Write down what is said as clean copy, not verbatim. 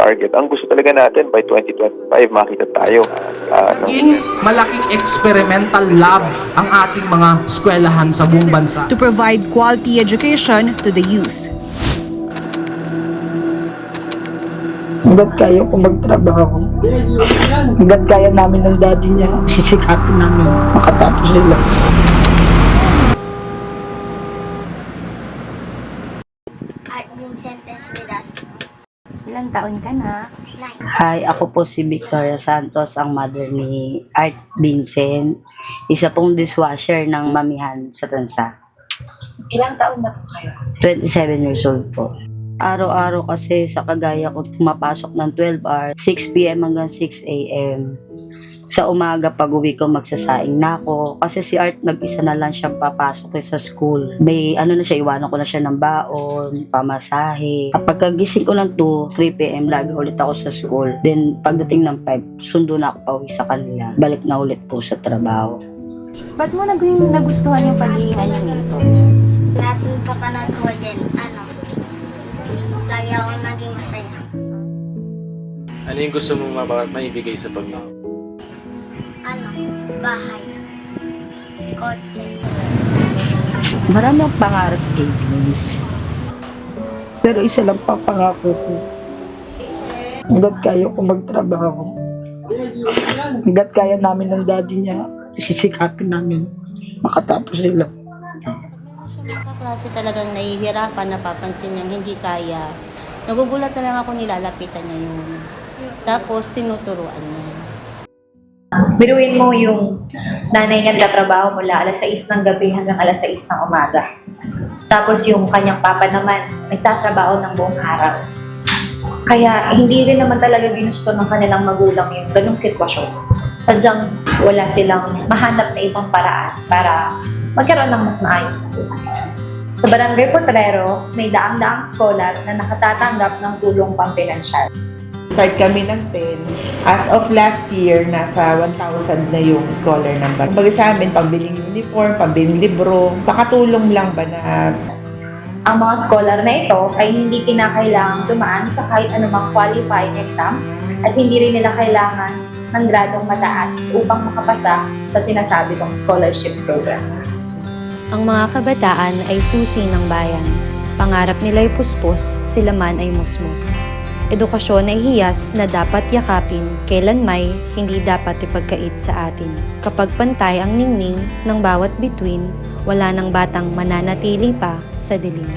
target. Ang gusto talaga natin by 2025 makita tayo. Naging malaking experimental lab ang ating mga eskwelahan sa buong bansa. To provide quality education to the youth. Hanggat kaya ko magtrabaho, hanggat kaya namin ng daddy niya, sisikapin namin makatapos sila. Art Vincent Esmedas. Ilang taon ka na? 9. Hi, ako po si Victoria Santos, ang mother ni Art Vincent, isa pong dishwasher ng mamihan sa Tansa. Ilang taon na po kayo? 27 years old po. Araw-araw kasi sa kagaya ko pumapasok ng 12 hours, 6 p.m. hanggang 6 a.m. Sa umaga pag uwi ko magsasaing na ako kasi si Art nag-isa na lang siyang papasok sa school. May ano na siya, iwanan ko na siya ng baon, pamasahe. Kapag kagising ko ng 2, 3 p.m. lagi ulit ako sa school. Then pagdating ng 5, sundo na ako pauwi sa kanila. Balik na ulit po sa trabaho. Ba't mo nagustuhan yung pagiging animator? Lahat ng papanood ko din, lagi ako naging masaya. Ano yung gusto mong maibigay sa pamilya? Bahay, kotse. Marami ang pangarap kay Vince. Pero isa lang papangako ko. Hanggat kaya ko magtrabaho, hanggat kaya namin ng daddy niya, sisikapin namin makatapos sila. Klase talagang nahihirapan, napapansin niyang hindi kaya. Nagugulat na lang ako, nilalapitan niya yun. Tapos tinuturuan niya. Biruin mo yung nanay niya nagtatrabaho mula alas 6 ng gabi hanggang alas 6 ng umaga. Tapos yung kanyang papa naman, nagtatrabaho ng buong araw. Kaya hindi rin naman talaga ginusto ng kanilang magulang yung ganung sitwasyon. Sadyang wala silang mahanap na ibang paraan para magkaroon ng mas maayos na buhay. Sa Barangay Potrero, may daang-daang scholar na nakatatanggap ng tulong pampinansyal. Start kami ng 10. As of last year, nasa 1,000 na yung scholar number. Kumbaga sa amin, pambiling uniform, pambiling libro, pakatulong lang ba na... Ang mga scholar na ito ay hindi kinakailangang dumaan sa kahit anumang qualifying exam at hindi rin nila kailangan ng gradong mataas upang makapasa sa sinasabi kong scholarship program. Ang mga kabataan ay susi ng bayan. Pangarap nila'y puspos, sila man ay musmus. Edukasyon ay hiyas na dapat yakapin, kailanmay hindi dapat ipagkait sa atin. Kapag pantay ang ningning ng bawat bituin, wala ng batang mananatili pa sa dilim.